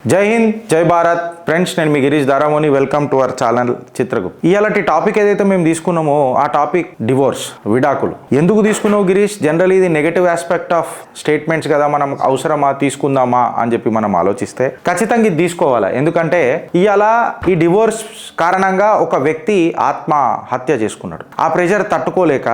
జై హింద్ జై భారత్ ఫ్రెండ్స్, నేను మీ Girish Daramoni. Welcome to our channel Chitragupta. ఇలాంటి టాపిక్ ఏదైతే మేము తీసుకున్నామో ఆ టాపిక్ డివోర్స్, విడాకులు. ఎందుకు తీసుకున్నావు గిరీష్? జనరల్ ఇది నెగటివ్ ఆస్పెక్ట్ ఆఫ్ స్టేట్మెంట్స్ కదా, మనం అవసరమా తీసుకుందామా అని చెప్పి మనం ఆలోచిస్తే ఖచ్చితంగా ఇది తీసుకోవాలా. ఎందుకంటే ఇవాళ ఈ డివోర్స్ కారణంగా ఒక వ్యక్తి ఆత్మహత్య చేసుకున్నాడు. ఆ ప్రెషర్ తట్టుకోలేక,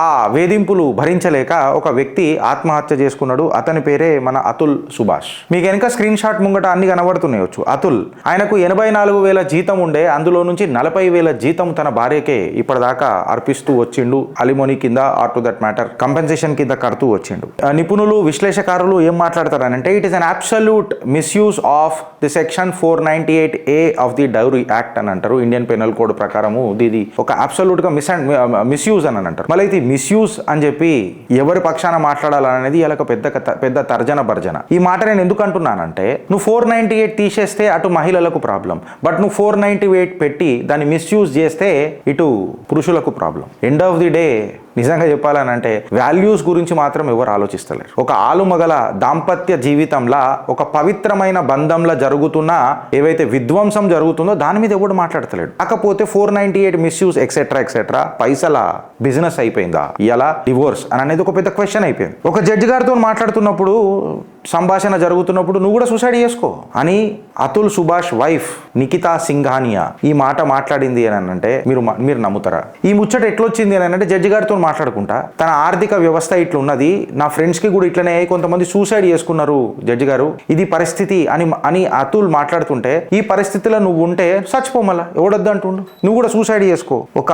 ఆ వేధింపులు భరించలేక ఒక వ్యక్తి ఆత్మహత్య చేసుకున్నాడు. అతని పేరే మన అతుల్ సుభాష్. మీకు వెనక స్క్రీన్ షాట్ ముంగట అన్ని కనబడుతున్నాయొచ్చు. అతుల్, ఆయనకు 84,000 జీతం ఉండే, అందులో నుంచి 40,000 జీతం తన భార్యకే ఇప్పటిదాకా అర్పిస్తూ వచ్చిండు. అలిమోనీ కింద or to that matter compensation కింద కడుతూ వచ్చిండు. నిపుణులు, విశ్లేషకారులు ఏం మాట్లాడతారనంటే it is an absolute misuse of the section 498A of the dowry act అని అంటారు. ఇండియన్ పెనల్ కోడ్ ప్రకారము ఇది ఒక అబ్సల్యూట్ గా మిస్యూజ్ అని అంటారు. మళ్ళీ ఇది మిస్యూజ్ అని చెప్పి ఎవరి పక్షాన మాట్లాడాలనేది ఇలా పెద్ద తర్జన భర్జన. ఈ మాట నేను ఎందుకు అంటున్నానంటే, నువ్వు 498 తీసేస్తే అటు మహిళలకు ప్రాబ్లం, బట్ నువ్వు 498 పెట్టి దాన్ని మిస్యూజ్ చేస్తే ఇటు పురుషులకు problem. End of the day నిజంగా చెప్పాలనంటే వాల్యూస్ గురించి మాత్రం ఎవరు ఆలోచిస్తలేరు. ఒక ఆలుమగల దాంపత్య జీవితంలో, ఒక పవిత్రమైన బంధంలో జరుగుతున్న ఏవైతే విధ్వంసం జరుగుతుందో దాని మీద ఎవడు మాట్లాడతలేడు. కాకపోతే 498 మిస్యూజ్ ఎక్సెట్రా ఎక్సెట్రా పైసల బిజినెస్ అయిపోయిందా ఇలా డివోర్స్ అని అనేది ఒక పెద్ద క్వశ్చన్ అయిపోయింది. ఒక జడ్జి గారితో మాట్లాడుతున్నప్పుడు, సంభాషణ జరుగుతున్నప్పుడు నువ్వు కూడా సూసైడ్ చేసుకో అని అతుల్ సుభాష్ వైఫ్ నిఖితా సింఘానియా ఈ మాట మాట్లాడింది అని అంటే మీరు నమ్ముతారా? ఈ ముచ్చట ఎట్లొచ్చింది అని అంటే, జడ్జి గారితో మాట్లాడుకుంటా తన ఆర్థిక వ్యవస్థ ఇట్లున్నది, నా ఫ్రెండ్స్ కి కూడా ఇట్లనే కొంతమంది సూసైడ్ చేసుకున్నారు జడ్జి గారు, ఇది పరిస్థితి అని అతుల్ మాట్లాడుతుంటే, ఈ పరిస్థితిలో నువ్వు ఉంటే చచ్చిపోమలా, ఎవడొద్దు అంటుండు, నువ్వు కూడా సూసైడ్ చేసుకో. ఒక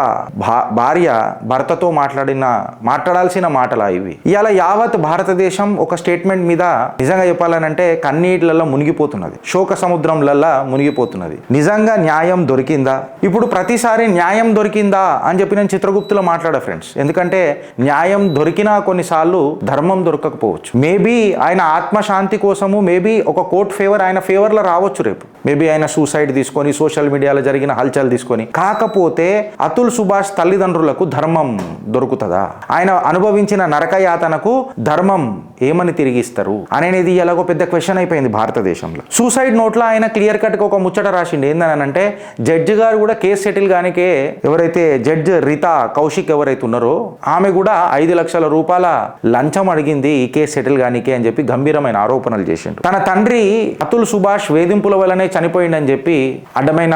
భార్య భర్తతో మాట్లాడాల్సిన మాటలా ఇవి. ఇలా యావత్ భారతదేశం ఒక స్టేట్మెంట్ మీద నిజంగా చెప్పాలనంటే కన్నీటిలలో మునిగిపోతున్నది, శోక సముద్రంలల్లా మునిగిపోతున్నది. నిజంగా న్యాయం దొరికిందా? ఇప్పుడు ప్రతిసారి న్యాయం దొరికిందా అని చెప్పి నేను చిత్రగుప్తులో మాట్లాడా ఫ్రెండ్స్. ఎందుకంటే న్యాయం దొరికినా కొన్నిసార్లు ధర్మం దొరకకపోవచ్చు. మేబీ ఆయన ఆత్మశాంతి కోసము మేబీ ఒక కోర్ట్ ఫేవర్ ఆయన ఫేవర్లో రావచ్చు రేపు. మేబీ ఆయన సూసైడ్ తీసుకొని సోషల్ మీడియాలో జరిగిన హల్చల్ తీసుకొని. కాకపోతే అతుల్ సుభాష్ తల్లిదండ్రులకు ధర్మం దొరుకుతుందా? ఆయన అనుభవించిన నరకయాతనకు ధర్మం ఏమని తిరిగిస్తారు అనేది ఎలాగో పెద్ద క్వశ్చన్ అయిపోయింది భారతదేశంలో. సూసైడ్ నోట్లో ఆయన క్లియర్ కట్ గా ఒక ముచ్చట రాసిండు. ఏందనంటే, జడ్జి గారు కూడా కేసు సెటిల్ గానికే ఎవరైతే జడ్జి రీతా కౌశిక్ ఎవరైతే ఉన్నారో ఆమె కూడా 5 లక్షల రూపాయల లంచం అడిగింది ఈ కేసు సెటిల్ గానికే అని చెప్పి గంభీరమైన ఆరోపణలు చేసిండు. తన తండ్రి అతుల్ సుభాష్ వేధింపుల వల్లనే చనిపోయిందని చెప్పి అడ్డమైన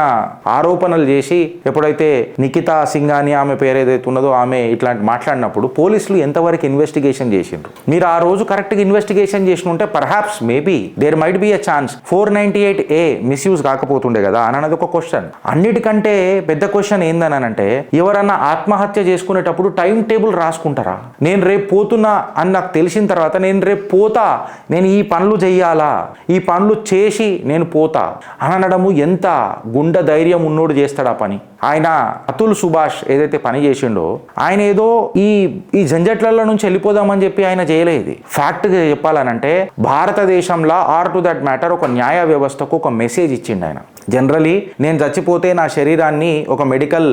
ఆరోపణలు చేసి ఎప్పుడైతే నిఖితా సింఘానియా ఆమె పేరు ఏదైతే ఉన్నదో ఆమె ఇట్లాంటి మాట్లాడినప్పుడు పోలీసులు ఎంతవరకు ఇన్వెస్టిగేషన్ చేసిండ్రు? మీరు ఆ రోజు కరెక్ట్గా ఇన్వెస్టిగేషన్ చేసిన ఉంటే perhaps maybe there might be a chance 498A misuse కాకపోతుండే కదా అని అన్నది ఒక క్వశ్చన్. అన్నిటికంటే పెద్ద క్వశ్చన్ ఏందనంటే, ఎవరన్నా ఆత్మహత్య చేసుకునేటప్పుడు టైం టేబుల్ రాసుకుంటారా? నేను రేపు పోతున్నా అని నాకు తెలిసిన తర్వాత నేను రేపు పోతా, నేను ఈ పనులు చెయ్యాలా, ఈ పనులు చేసి నేను పోతా అనడము ఎంత గుండె ధైర్యం ఉన్నోడు చేస్తాడు ఆ పని. ఆయన అతుల్ సుభాష్ ఏదైతే పని చేసిండో ఆయన ఏదో ఈ జంజట్లలో నుంచి వెళ్ళిపోదామని చెప్పి ఆయన చేయలేదు. ఫ్యాక్ట్గా చెప్పాలనంటే భారతదేశంలో ఆర్ టు దట్ మ్యాటర్ ఒక న్యాయ వ్యవస్థకు ఒక మెసేజ్ ఇచ్చిండు ఆయన. జనరలీ నేను చచ్చిపోతే నా శరీరాన్ని ఒక మెడికల్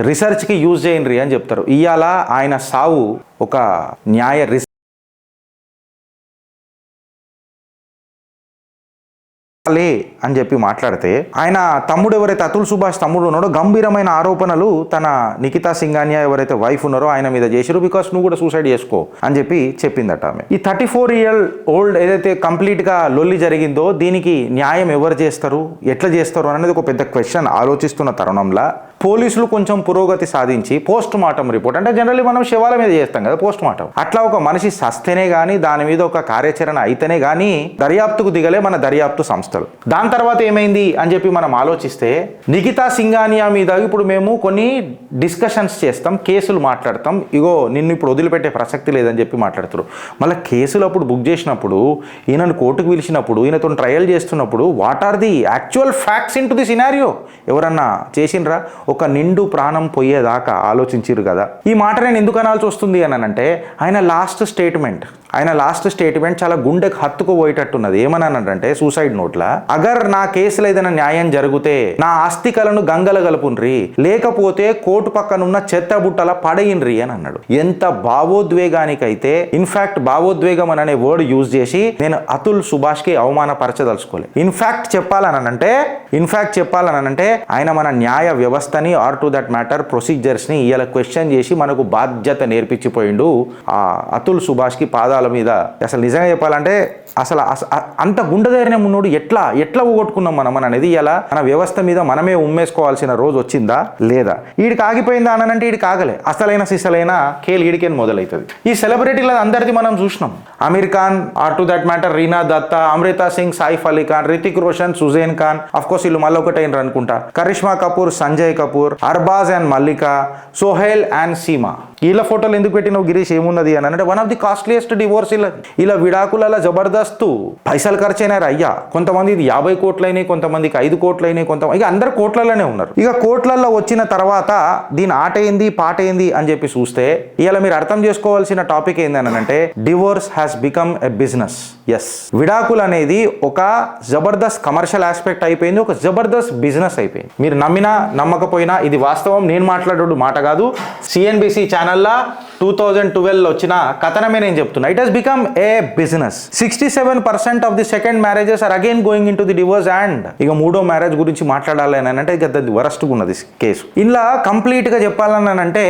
రీసెర్చ్కి యూజ్ చేయండి అని చెప్తారు. ఇవాళ ఆయన సావు ఒక న్యాయ అని చెప్పి మాట్లాడితే, ఆయన తమ్ముడు ఎవరైతే అతుల్ సుభాష్ తమ్ముడు ఉన్నాడో గంభీరమైన ఆరోపణలు తన నిఖితా సింఘానియా ఎవరైతే వైఫ్ ఉన్నారో ఆయన మీద చేశారు. బికాస్ నువ్వు కూడా సూసైడ్ చేసుకో అని చెప్పి చెప్పిందట ఆమె. ఈ 34-year-old ఏదైతే కంప్లీట్ గా లొల్లి జరిగిందో దీనికి న్యాయం ఎవరు చేస్తారు, ఎట్లా చేస్తారు అనేది ఒక పెద్ద క్వశ్చన్ ఆలోచిస్తున్న తరుణంలో పోలీసులు కొంచెం పురోగతి సాధించి పోస్ట్ మార్టం రిపోర్ట్, అంటే జనరల్లీ మనం శవాల మీద చేస్తాం కదా పోస్ట్ మార్టం, అట్లా ఒక మనిషి సస్తేనే కానీ దాని మీద ఒక కార్యాచరణ అయితేనే కానీ దర్యాప్తుకు దిగలే మన దర్యాప్తు సంస్థలు. దాని తర్వాత ఏమైంది అని చెప్పి మనం ఆలోచిస్తే, నిఖితా సింఘానియా మీద ఇప్పుడు మేము కొన్ని డిస్కషన్స్ చేస్తాం, కేసులు మాట్లాడతాం, ఇగో నిన్ను ఇప్పుడు వదిలిపెట్టే ప్రసక్తి లేదని చెప్పి మాట్లాడుతారు. మళ్ళీ కేసులు అప్పుడు బుక్ చేసినప్పుడు, ఈయనను కోర్టుకు పిలిచినప్పుడు, ఈయనతో ట్రయల్ చేస్తున్నప్పుడు what are the actual facts into the scenario ఎవరన్నా చేసిండ్రా? ఒక నిండు ప్రాణం పోయేదాకా ఆలోచించిరు కదా. ఈ మాట నేను ఎందుకు అనాల్సి వస్తుంది అని అంటే, ఆయన లాస్ట్ స్టేట్మెంట్ ఆయన లాస్ట్ స్టేట్మెంట్ చాలా గుండెకు హత్తుకుపోయేటట్టున్నది. ఏమన్నానంటే సూసైడ్ నోట్లా, అగర్ నా కేసులో ఏదైనా న్యాయం జరిగితే నా ఆస్తికలను గంగల గలుపుండ్రి, లేకపోతే కోర్టు పక్కనున్న చెత్త బుట్టల పడయిండ్రి అని అన్నాడు. ఎంత భావోద్వేగానికైతే, ఇన్ఫాక్ట్ భావోద్వేగం అనే వర్డ్ యూజ్ చేసి నేను అతుల్ సుభాష్ కి అవమానపరచదలుచుకోలేదు. ఇన్ఫాక్ట్ చెప్పాలనంటే ఆయన మన న్యాయ వ్యవస్థని or to that matter procedures ని ఇలా క్వశ్చన్ చేసి మనకు బాధ్యత నేర్పించిపోయిండు ఆ అతుల్ సుభాష్ కి పాదాల మీద. అసలు నిజంగా చెప్పాలంటే అసలు అంత గుండెధైర్యం ఉన్నోడు ఎట్లా ఊగొట్టుకున్నాం మనం అనేది ఇలా మన వ్యవస్థ మీద మనమే ఉమ్మేసుకోవాల్సిన రోజు వచ్చిందా లేదా? ఈడికి ఆగిపోయిందా అనంటే ఈడికి ఆగలే. అసలైన సిసలైన కేల్ ఈడికేం మొదలవుతుంది. ఈ సెలబ్రిటీల అందరిది మనం చూసినాం. Aamir Khan, or to that matter Reena Dutta, Amrita Singh, Saif Ali Khan, Hrithik Roshan, Sussanne Khan, of course వీళ్ళు మళ్ళీ ఒకటైనరు అనుకుంటా, కరిష్మా కపూర్, సంజయ్ కపూర్, అర్బాజ్ అండ్ మల్లికా, సోహెల్ అండ్ సీమా. వీళ్ళ ఫోటోలు ఎందుకు పెట్టినావు గిరీష్, ఏమున్నది అని అంటే one of the costliest divorce ఇలా విడాకుల జబర్దస్త్ పైసలు ఖర్చు అయినారు అయ్యా. కొంతమంది ఇది 50 కోట్లయినాయి, కొంతమందికి 5 కోట్లయినాయి, కొంతమంది ఇక అందరు కోట్లలోనే ఉన్నారు. ఇక కోట్లలో వచ్చిన తర్వాత దీని ఆట ఏంది పాట ఏంది అని చెప్పి చూస్తే ఇలా మీరు అర్థం చేసుకోవాల్సిన టాపిక్ ఏంది అని అంటే divorce has become a business. Yes, విడాకులు అనేది ఒక జబర్దస్త్ కమర్షియల్ ఆస్పెక్ట్ అయిపోయింది, ఒక జబర్దస్త్ బిజినెస్ అయిపోయింది. మీరు నమ్మినా నమ్మకపోయినా ఇది వాస్తవం, నేను మాట్లాడు మాట కాదు. సిఎన్బిసి ఛానల్లో 2012 వచ్చిన కథనమే నేను చెప్తున్నా. It has become a business. 67% of the second marriages are again going into the divorce. And ఇక మూడో మ్యారేజ్ గురించి మాట్లాడాలి అని అంటే ఇక వరస్ట్గా ఉన్నది కేసు. ఇలా కంప్లీట్గా చెప్పాలని అంటే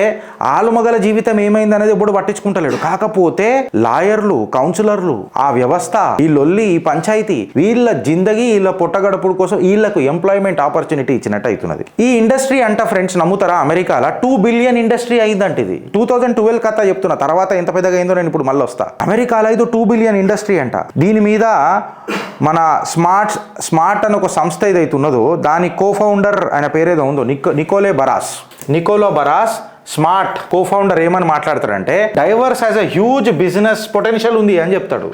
ఆలుమగల జీవితం ఏమైంది అనేది ఎప్పుడు పట్టించుకుంటలేడు. కాకపోతే లాయర్లు, కౌన్సిలర్లు, ఆ వ్యవస్థ, ఈ లొల్లి, ఈ పంచాయతీ, వీళ్ళ జిందగీ, వీళ్ళ పొట్టగడుపుల కోసం వీళ్ళకు ఎంప్లాయ్మెంట్ ఆపర్చునిటీ ఇచ్చినట్టు అవుతున్నది. ఈ ఇండస్ట్రీ అంట ఫ్రెండ్స్ నమ్ముతారా, అమెరికాలో 2 బిలియన్ ఇండస్ట్రీ అయిందంట. ఇది 2012 కథ చెప్తున్నా, తర్వాత ఎంత పెద్దగా అయిందో నేను ఇప్పుడు మళ్ళీ వస్తా. అమెరికాలో ఇది 2 బిలియన్ ఇండస్ట్రీ అంట. దీని మీద మన స్మార్ట్ అని ఒక సంస్థ ఏదైతే ఉన్నదో దాని కో-ఫౌండర్ ఆయన పేరేదో ఉందో నికోలో బరాస్ స్మార్ట్ కో-ఫౌండర్ ఏమని మాట్లాడతాడంటే divorce has a huge business potential ఉంది అని చెప్తాడు.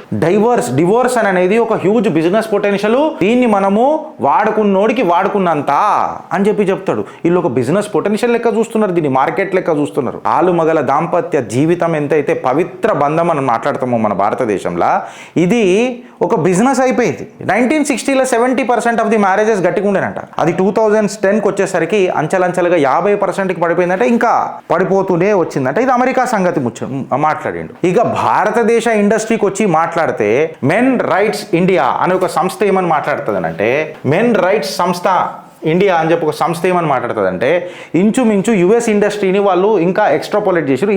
డివోర్స్ అని అనేది ఒక హ్యూజ్ బిజినెస్ పొటెన్షియల్, దీన్ని మనము వాడుకున్నోడికి వాడుకున్నంత అని చెప్తాడు. వీళ్ళు ఒక బిజినెస్ పొటెన్షియల్ లెక్క చూస్తున్నారు, దీన్ని మార్కెట్ లెక్క చూస్తున్నారు. ఆలు మగల దాంపత్య జీవితం ఎంతైతే పవిత్ర బంధం అని మాట్లాడతామో మన భారతదేశంలో, ఇది ఒక బిజినెస్ అయిపోయింది. 1960లో 70% ఆఫ్ ది మ్యారేజెస్ గట్టిగా ఉండేనంట. అది 2010కి వచ్చేసరికి అంచెలంచెలుగా 50%కి పడిపోయిందంటే ఇంకా పడిపోతూనే వచ్చిందంట. ఇది అమెరికా సంగతి మాట్లాడిండు. ఇక భారతదేశ ఇండస్ట్రీకి వచ్చి మాట్లాడితే మెన్ రైట్స్ ఇండియా అనే ఒక సంస్థ ఏమని మాట్లాడుతుందనంటే, మెన్ రైట్స్ సంస్థ ఇండియా అని చెప్పి ఒక సంస్థ ఏమని మాట్లాడుతుందంటే ఇంచుమించు యుఎస్ ఇండస్ట్రీని వాళ్ళు ఇంకా ఎక్స్ట్రాపోలేట్ చేశారు.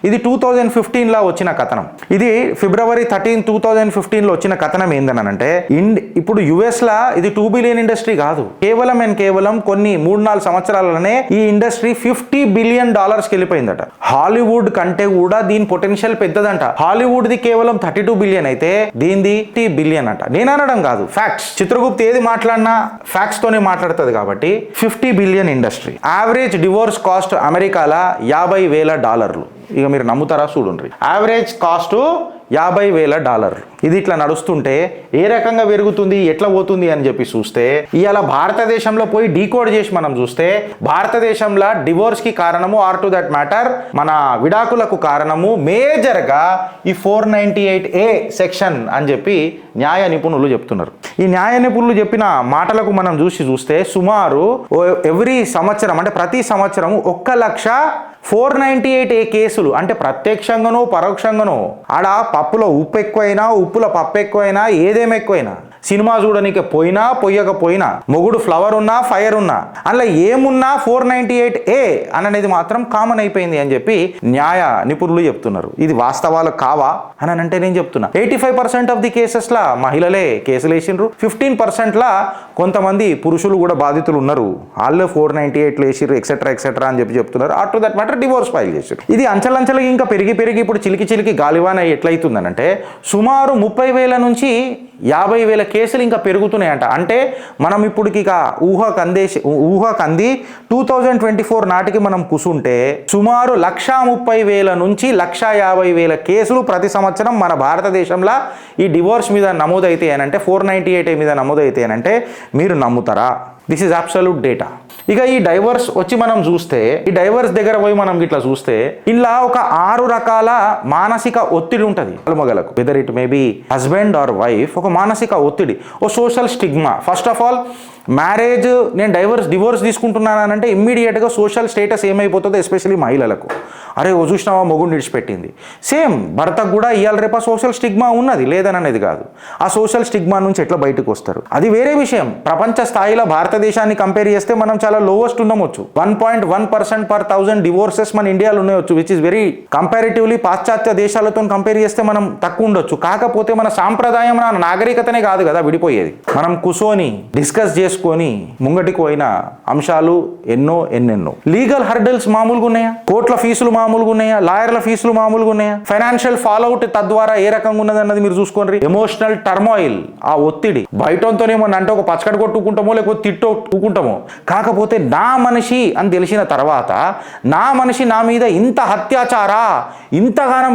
ఇది 2015లో వచ్చిన కథనం. ఇది February 13, 2015లో వచ్చిన కథనం ఏందనంటే ఇప్పుడు యుఎస్లో ఇది 2 బిలియన్ ఇండస్ట్రీ కాదు, కేవలం కొన్ని 3-4 సంవత్సరాలనే ఈ ఇండస్ట్రీ $50 బిలియన్ వెళ్ళిపోయిందట. హాలీవుడ్ కంటే కూడా దీని పొటెన్షియల్ పెద్దదంట. హాలీవుడ్ది కేవలం 32 బిలియన్ అయితే దీనిది 50 బిలియన్ అంట. నేను అనడం కాదు, ఫ్యాక్ట్స్. చిత్రగుప్త ఏది మాట్లాడినా ఫ్యాక్ట్స్ తోనే మాట్లాడుతుంది కాబట్టి 50 billion industry. Average divorce cost అమెరికాలో $50,000. ఇక మీరు నమ్ముతారా చూడండి. Average cost $50,000. ఇది ఇట్లా నడుస్తుంటే ఏ రకంగా పెరుగుతుంది, ఎట్లా పోతుంది అని చెప్పి చూస్తే ఇవాళ భారతదేశంలో పోయి డీకోడ్ చేసి మనం చూస్తే భారతదేశంలో డివోర్స్కి కారణము ఆర్ టు దట్ మ్యాటర్ మన విడాకులకు కారణము మేజర్గా ఈ 498A సెక్షన్ అని చెప్పి న్యాయ నిపుణులు చెప్తున్నారు. ఈ న్యాయ నిపుణులు చెప్పిన మాటలకు మనం చూస్తే సుమారు ఎవ్రీ సంవత్సరం అంటే ప్రతి సంవత్సరం 1,498A కేసులు, అంటే ప్రత్యక్షంగానో పరోక్షంగానో ఆడ పప్పులో ఉప్పు ఎక్కువైనా ఉప్పులో పప్పు ఎక్కువైనా ఏదేమి ఎక్కువైనా సినిమా చూడడానికి పోయినా పోయకపోయినా మొగుడు ఫ్లవర్ ఉన్నా ఫైర్ ఉన్నా అలా ఏమున్నా 498A అనేది మాత్రం కామన్ అయిపోయింది అని చెప్పి న్యాయ నిపుణులు చెప్తున్నారు. ఇది వాస్తవాలు కావా అని అంటే నేను చెప్తున్నా 85% ఆఫ్ ది కేసెస్లా మహిళలే కేసులు వేసిండ్రు. 15%లా కొంతమంది పురుషులు కూడా బాధితులు ఉన్నారు, వాళ్ళే 498 వేసిర్రు ఎక్సెట్రా అని చెప్పి చెప్తున్నారు. After that matter divorce file చేశారు. ఇది అంచెలంచెలకి ఇంకా పెరిగి ఇప్పుడు చిలికి గాలివాన ఎట్లయితుందనంటే సుమారు 30,000 నుంచి 50,000 కేసులు ఇంకా పెరుగుతున్నాయంట. అంటే మనం ఇప్పటికి ఇక ఊహకంది 2024 నాటికి మనం కూసుంటే సుమారు 130,000 నుంచి 150,000 కేసులు ప్రతి సంవత్సరం మన భారతదేశంలో ఈ డివోర్స్ మీద నమోదైతే అనంటే 498A మీద నమోదైతే అనంటే మీరు నమ్ముతారా? This is absolute data. ఇక ఈ డైవర్స్ వచ్చి మనం చూస్తే, ఈ డైవర్స్ దగ్గర పోయి మనం ఇట్లా చూస్తే ఇలా ఒక 6 రకాల మానసిక ఒత్తిడి ఉంటుంది మగలకు. Whether it may be husband or wife, ఒక మానసిక ఒత్తిడి, ఓ social stigma. First of all marriage, నేను డివోర్స్ తీసుకుంటున్నానంటే ఇమ్మీడియట్గా సోషల్ స్టేటస్ ఏమైపోతుందో, ఎస్పెషల్లీ మహిళలకు, అరే ఓ చూసినావా మొగుడు విడిచిపెట్టింది. సేమ్ భర్తకు కూడా ఇవాళ రేపు ఆ సోషల్ స్టిగ్మా ఉన్నది, లేదని అనేది కాదు. ఆ సోషల్ స్టిగ్మా నుంచి ఎట్లా బయటకు వస్తారు అది వేరే విషయం. ప్రపంచ స్థాయిలో భారతదేశాన్ని కంపేర్ చేస్తే మనం చాలా లోవెస్ట్ ఉండవచ్చు. 1.1% per 1000 డివోర్సెస్ మన ఇండియాలో ఉండవచ్చు, విచ్ ఇస్ వెరీ కంపారిటివ్లీ పాశ్చాత్య దేశాలతో కంపేర్ చేస్తే మనం తక్కువ ఉండొచ్చు. కాకపోతే మన సాంప్రదాయం, మన నాగరికతనే కాదు కదా విడిపోయేది. మనం కూర్చొని డిస్కస్ చేసుకొని ముంగటికి పోయిన అంశాలు ఎన్నెన్నో. లీగల్ హర్డల్స్ మామూలుగా ఉన్నాయా? కోర్టుల ఫీజులు మామూలుగా ఉన్నాయా? లాయర్ల ఫీజులు మామూలుగా ఉన్నాయా? ఫైనాన్షియల్ ఫాలోఅవుట్ తద్వారా ఏ రకంగా ఉన్నది అన్నది మీరు చూసుకోండి. ఎమోషనల్ టర్మాయిల్, ఆ ఒత్తిడి బయటతోనేమో అంటే ఒక పచ్చకడ కొట్టుకుంటామో లేకపోతే తిట్టుకుంటామో. కాకపోతే నా మనిషి అని తెలిసిన తర్వాత, నా మనిషి నా మీద ఇంత అత్యాచారా, ఇంతగానం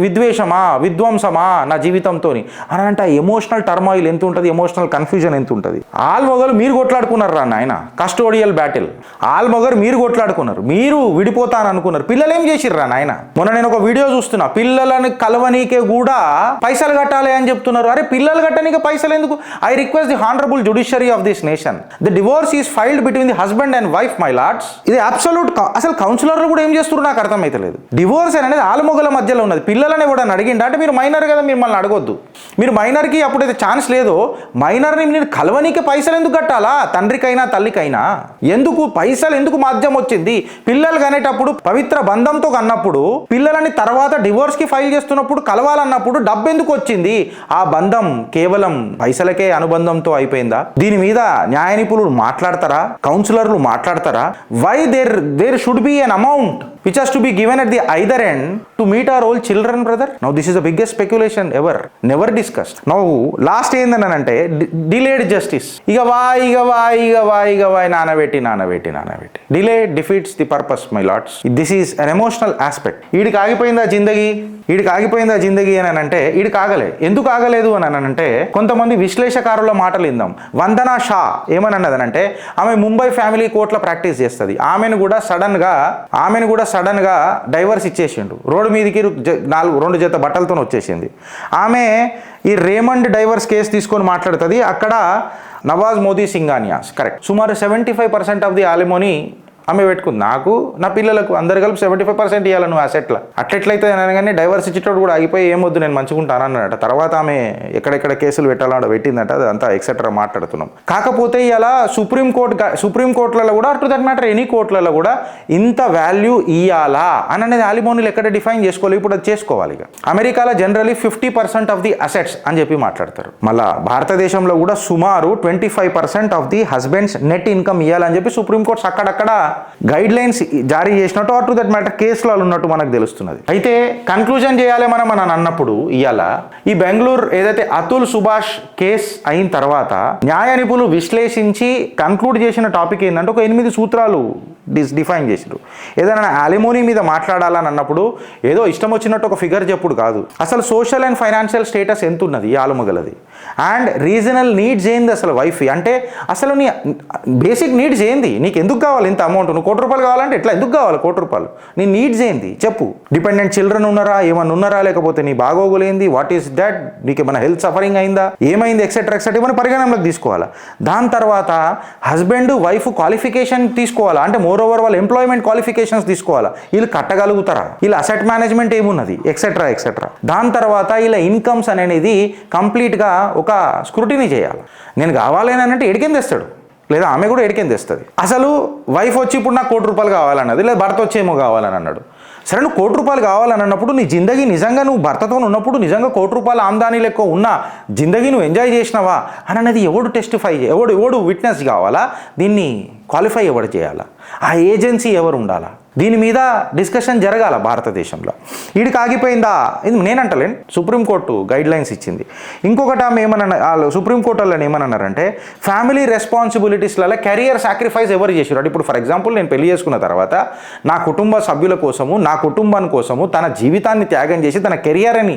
విద్వేషమా, విధ్వంసమా నా జీవితంతో అని అంటే ఎమోషనల్ టర్మాయిల్ ఎంత ఉంటుంది, ఎమోషనల్ కన్ఫ్యూజన్ ఎంత ఉంటుంది. ఆల్ మొగలు మీరు కొట్లాడుకున్నారు రా నాయన, కస్టోడియల్ బ్యాటిల్. ఆల్ మొగరు మీరు కొట్లాడుకున్నారు, మీరు విడిపోతాను అనుకున్నారు. పిల్లలు ఏం చేసిర్రా నాయన? మొన్న నేను ఒక వీడియో చూస్తున్నా, పిల్లలని కలవనీకే కూడా పైసలు కట్టాలి అని చెప్తున్నారు. అరే పిల్లలు కట్టనీకే పైసలు ఎందుకు? I request the honourable judiciary of this nation, the divorce is filed between the husband and wife, my lords. ఇది అబ్సల్యూట్. అసలు కౌన్సిలర్లు కూడా ఏం చేస్తున్నారు నాకు అర్థమైతలేదు. డివోర్స్ అనేది ఆలుమొగల మధ్యలో ఉన్నది. పిల్లలని కూడా అడిగిండ అంటే మీరు మైనర్ కదా, మిమ్మల్ని అడగొద్దు. మీరు మైనర్కి అప్పుడైతే ఛాన్స్ లేదో, మైనర్ని మీరు కలవనీకే పైసలు ఎందుకు కట్టాలా? తండ్రికైనా తల్లికైనా ఎందుకు పైసలు, ఎందుకు మాధ్యం వచ్చింది? పిల్లలు కనేటప్పుడు పవిత్ర బంధంతో కన్నప్పుడు, పిల్లలని తర్వాత డివోర్స్కి ఫైల్ చేస్తున్నప్పుడు కలవాలన్నప్పుడు డబ్బు ఎందుకు వచ్చింది? ఆ బంధం కేవలం పైసలకే అనుబంధంతో అయిపోయిందా? దీని మీద న్యాయ నిపుణులు మాట్లాడతారా? కౌన్సిలర్లు మాట్లాడతారా? Why there should be an amount which has to be given at the either end to meet our old children, brother. Now this is the biggest speculation ever, never discussed. Now last ఏందనంటే delayed justice. ఇక వా నానబెట్టి delay defeats the purpose, my lords. This is an emotional aspect. ఈడికి ఆగిపోయిందా జిందగీ అని అంటే ఈడికి ఆగలే. ఎందుకు ఆగలేదు అని అంటే కొంతమంది విశ్లేషకారుల మాటలు ఇందాం. వందనా షా ఏమని అన్నదనంటే, ఆమె ముంబై ఫ్యామిలీ కోర్టులో ప్రాక్టీస్ చేస్తుంది. ఆమెను కూడా సడన్ గా డైవర్స్ ఇచ్చేసిండు. రోడ్డు మీదకి 2 జత బట్టలతో వచ్చేసింది. ఆమె ఈ రేమండ్ డైవర్స్ కేసు తీసుకొని మాట్లాడుతుంది. అక్కడ నవాజ్ మోదీ సింగానియాస్ కరెక్ట్ సుమారు 75% ఆఫ్ ది ఆలిమోనీ ఆమె పెట్టుకుంది. నాకు, నా పిల్లలకు అందరు కలిపి 75% ఇవ్వాలి నువ్వు అసెట్లా. అట్లెట్లయితే అనగానే డైవర్స్ ఇచ్చేటోడు కూడా ఆగిపోయి ఏమొద్దు నేను మంచుకుంటాను అన్నట. తర్వాత ఆమె ఎక్కడెక్కడ కేసులు పెట్టాలో పెట్టిందట. అదంతా ఎక్సెట్రా మాట్లాడుతున్నాం. కాకపోతే ఇలా సుప్రీంకోర్టులలో కూడా, టు దట్ మ్యాటర్ ఎనీ కోర్టులలో కూడా ఇంత వాల్యూ ఇయ్యాలా అని అనేది ఆలిమోనీలు ఎక్కడ డిఫైన్ చేసుకోవాలి. ఇప్పుడు అది చేసుకోవాలి. ఇక అమెరికాలో జనరలీ 50% ఆఫ్ ది అసెట్స్ అని చెప్పి మాట్లాడతారు. మళ్ళా భారతదేశంలో కూడా సుమారు 25% of the husbands net income ఇవ్వాలని చెప్పి సుప్రీంకోర్ట్స్ అక్కడక్కడ గైడ్ లైన్స్ జారీ చేసినట్టు, ఆర్ టు దట్ మ్యాటర్ కేసులో ఉన్నట్టు మనకు తెలుస్తున్నది. అయితే కన్క్లూజన్ చేయాలి మనం అన్నప్పుడు ఇవాళ ఈ బెంగళూరు ఏదైతే అతుల్ సుభాష్ కేసు అయిన తర్వాత న్యాయ నిపుణులు విశ్లేషించి కన్క్లూడ్ చేసిన టాపిక్ ఏంటంటే ఒక 8 సూత్రాలు డిఫైన్ చేసారు. ఏదైనా అలిమోనీ మీద మాట్లాడాలని అన్నప్పుడు ఏదో ఇష్టం వచ్చినట్టు ఒక ఫిగర్ చెప్పుడు కాదు. అసలు సోషల్ అండ్ ఫైనాన్షియల్ స్టేటస్ ఎంత ఉన్నది ఈ ఆలుమగలది, అండ్ రీజనల్ నీడ్స్ ఏంది అసలు వైఫ్ అంటే, అసలు నీ బేసిక్ నీడ్స్ ఏంది, నీకు ఎందుకు కావాలి ఇంత అమౌంట్? నువ్వు ₹1,00,00,000 కావాలంటే ఎట్లా, ఎందుకు కావాలి ₹1,00,00,000? నీ నీడ్స్ ఏంది చెప్పు. డిపెండెంట్ చిల్డ్రన్ ఉన్నారా, ఏమన్నా ఉన్నారా, లేకపోతే నీ బాగోగులు ఏంది, వాట్ ఈస్ దట్, నీకు ఏమైనా హెల్త్ సఫరింగ్ అయిందా, ఏమైంది, ఎక్సెట్రా ఇవన్నీ పరిగణనలోకి తీసుకోవాలా. దాని తర్వాత హస్బెండ్ వైఫ్ క్వాలిఫికేషన్ తీసుకోవాలా, అంటే మోర్ ఓవర్ వాళ్ళ ఎంప్లాయ్మెంట్ క్వాలిఫికేషన్స్ తీసుకోవాలా, వీళ్ళు కట్టగలుగుతారా, వీళ్ళ అసెట్ మేనేజ్మెంట్ ఏమున్నది, ఎక్సెట్రా. దాని తర్వాత వీళ్ళ ఇన్కమ్స్ అనేది కంప్లీట్గా ఒక స్క్రూటినీ చేయాలి. నేను కావాలి అని అంటే ఎడికేం తెస్తాడు, లేదా ఆమె కూడా ఎడికేం తెస్తుంది. అసలు వైఫ్ వచ్చి ఇప్పుడు నాకు ₹1,00,00,000 కావాలన్నది, లేదా భర్త వచ్చేమో కావాలని అన్నాడు. సరే నువ్వు ₹1,00,00,000 కావాలని అన్నప్పుడు నీ జిందగీ నిజంగా నువ్వు భర్తతో ఉన్నప్పుడు నిజంగా ₹1,00,00,000 ఆమ్దానీ లెక్క ఉన్న జిందగీ నువ్వు ఎంజాయ్ చేసినావా అని అనేది ఎవడు టెస్టిఫై ఎవడు విట్నెస్ కావాలా, దీన్ని క్వాలిఫై ఎవడు చేయాలా, ఆ ఏజెన్సీ ఎవరు ఉండాలా? దీని మీద డిస్కషన్ జరగాల భారతదేశంలో. వీడికి ఆగిపోయిందా? ఇది నేనంటలేను, సుప్రీంకోర్టు గైడ్ లైన్స్ ఇచ్చింది. ఇంకొకటి ఆమె సుప్రీంకోర్టు వాళ్ళని ఏమన్నారంటే ఫ్యామిలీ రెస్పాన్సిబిలిటీస్లలో కెరియర్ సాక్రిఫైస్ ఎవరు చేసారు. ఇప్పుడు ఫర్ ఎగ్జాంపుల్ నేను పెళ్లి చేసుకున్న తర్వాత నా కుటుంబ సభ్యుల కోసము, నా కుటుంబాని కోసము తన జీవితాన్ని త్యాగం చేసి, తన కెరియర్ని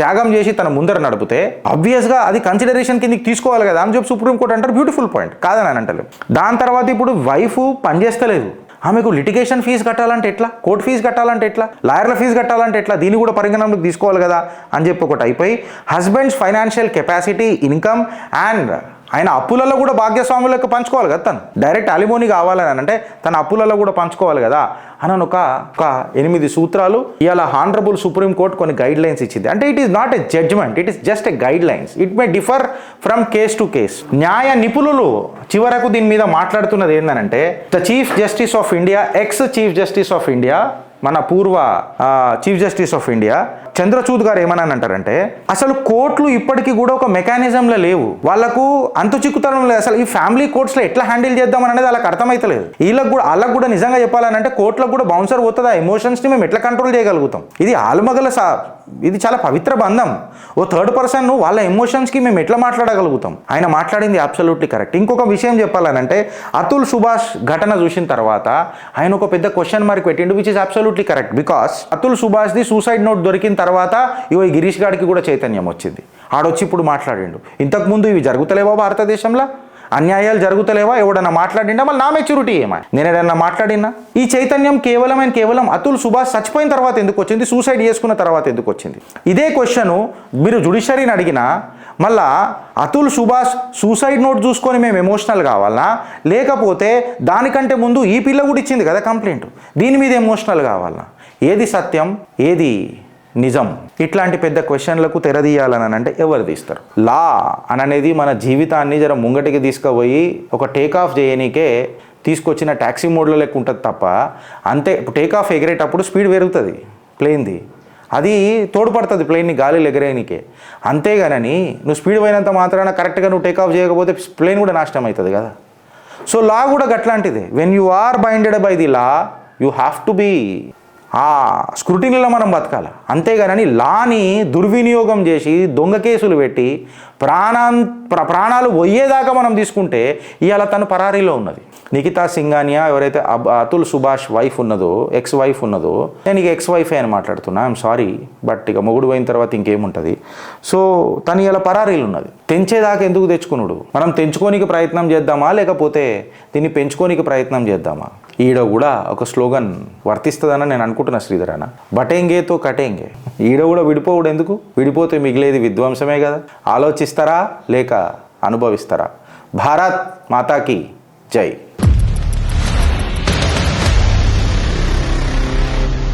త్యాగం చేసి తన ముందర నడిపితే ఆబ్వియస్గా అది కన్సిడరేషన్ కిందకి తీసుకోవాలి కదా అని చెప్పి సుప్రీంకోర్టు అంటారు. బ్యూటిఫుల్ పాయింట్, కాదని అని అంటలేదు. దాని తర్వాత ఇప్పుడు వైఫ్ పనిచేస్తలేదు, ఆమెకు లిటిగేషన్ ఫీజు కట్టాలంటే ఎట్లా, కోర్టు ఫీజు కట్టాలంటే ఎట్లా, లాయర్ల ఫీజు కట్టాలంటే ఎట్లా, దీన్ని కూడా పరిగణనలోకి తీసుకోవాలి కదా అని చెప్పి ఒకటి అయిపోయి husbands financial capacity, income and ఆయన అప్పులలో కూడా భాగ్యస్వాములకు పంచుకోవాలి కదా. తను డైరెక్ట్ అలిమోని కావాలని అంటే తన అప్పులలో కూడా పంచుకోవాలి కదా అని ఒక 8 సూత్రాలు ఇవాళ హానరబుల్ సుప్రీంకోర్టు కొన్ని గైడ్ లైన్స్ ఇచ్చింది. అంటే it is not a judgement, it is just a guidelines. It may differ from case to case. న్యాయ నిపుణులు చివరకు దీని మీద మాట్లాడుతున్నది ఏంటంటే the chief justice of India, ex chief justice of India, మన పూర్వ chief justice of India Chandrachud గారు ఏమని అంటారంటే అసలు కోర్టులు ఇప్పటికీ కూడా ఒక మెకానిజంలో లేవు, వాళ్ళకు అంతు చిక్కుతనం లేదు. అసలు ఈ ఫ్యామిలీ కోర్ట్స్లో ఎట్లా హ్యాండిల్ చేద్దాం అనేది వాళ్ళకి అర్థమైతలేదు. వాళ్ళకు కూడా నిజంగా చెప్పాలంటే కోర్టులకు కూడా బౌన్సర్ పోతుంది. ఆ ఎమోషన్స్ని మేము ఎట్లా కంట్రోల్ చేయగలుగుతాం? ఇది ఆలుమగల ఇది చాలా పవిత్ర బంధం. ఓ థర్డ్ పర్సన్ వాళ్ళ ఎమోషన్స్కి మేము ఎట్లా మాట్లాడగలుగుతాం? ఆయన మాట్లాడింది అబ్సల్యూట్లీ కరెక్ట్. ఇంకొక విషయం చెప్పాలనంటే అతుల్ సుభాష్ ఘటన చూసిన తర్వాత ఆయన ఒక పెద్ద క్వశ్చన్ మార్క్ పెట్టిండు, which is absolutely correct. Because Atul సుభాష్ది సూసైడ్ నోట్ దొరికిన తర్వాత ఈ గిరీష్ గాడికి కూడా చైతన్యం వచ్చింది. ఆడొచ్చి ఇప్పుడు మాట్లాడిండు. ఇంతకుముందు ఇవి జరుగుతలేవా భారతదేశంలో? అన్యాయాలు జరుగుతలేవా? ఎవడన్నా మాట్లాడిండా? మళ్ళీ నా మెచ్యూరిటీ ఏమా? నేను ఏదన్నా మాట్లాడినా? ఈ చైతన్యం కేవలం అతుల్ సుభాష్ చచ్చిపోయిన తర్వాత ఎందుకు వచ్చింది, సూసైడ్ చేసుకున్న తర్వాత ఎందుకు వచ్చింది? ఇదే క్వశ్చన్ మీరు జుడిషియరీని అడిగినా మళ్ళా అతుల్ సుభాష్ సూసైడ్ నోట్ చూసుకొని మేము ఎమోషనల్ కావాలనా, లేకపోతే దానికంటే ముందు ఈ పిల్ల కూడా ఇచ్చింది కదా కంప్లైంట్, దీని మీద ఎమోషనల్ కావాలనా? ఏది సత్యం, ఏది నిజం? ఇట్లాంటి పెద్ద క్వశ్చన్లకు తెరదీయాలని అంటే ఎవరు తీస్తారు? లా అనేది మన జీవితాన్ని జర ముంగటికి తీసుకుపోయి ఒక టేక్ ఆఫ్ చేయనీకే తీసుకొచ్చిన ట్యాక్సీ మోడ్లో లెక్క ఉంటుంది తప్ప అంతే. టేక్ ఆఫ్ ఎగిరేటప్పుడు స్పీడ్ పెరుగుతుంది ప్లేన్ది, అది తోడ్పడుతుంది ప్లేన్ని గాలిలో ఎగరేయనికే. అంతేగానని నువ్వు స్పీడ్ పోయినంత మాత్రాన కరెక్ట్గా నువ్వు టేక్ ఆఫ్ చేయకపోతే ప్లేన్ కూడా నాశనం అవుతుంది కదా. సో లా కూడా గట్లాంటిదే. When you are binded by the law you have to be ఆ స్క్రూటినీలో మనం బతకాలి. అంతేగాని లాని దుర్వినియోగం చేసి దొంగ కేసులు పెట్టి ప్రాణాలు పోయేదాకా మనం తీసుకుంటే ఇవాళ తను పరారీలో ఉన్నది. నిఖితా సింఘానియా ఎవరైతే అతుల్ సుభాష్ వైఫ్ ఉన్నదో, ఎక్స్ వైఫ్ ఉన్నదో, నేను ఇక ఎక్స్ వైఫే అని మాట్లాడుతున్నా, ఐఎమ్ సారీ, బట్ ఇక మొగుడు పోయిన తర్వాత ఇంకేముంటుంది. సో తను ఇలా పరారీలు ఉన్నది. తెంచేదాకా ఎందుకు తెచ్చుకున్నాడు? మనం తెంచుకోనికి ప్రయత్నం చేద్దామా, లేకపోతే దీన్ని పెంచుకోనికి ప్రయత్నం చేద్దామా? ఈడ కూడా ఒక స్లోగన్ వర్తిస్తుందని నేను అనుకుంటున్నా శ్రీధర్ అన్న, బటేంగేతో కటేంగే. ఈడ కూడా విడిపోవడం ఎందుకు? విడిపోతే మిగిలేది విధ్వంసమే కదా. ఆలోచిస్తారా లేక అనుభవిస్తారా? భారత్ మాతాకి జై.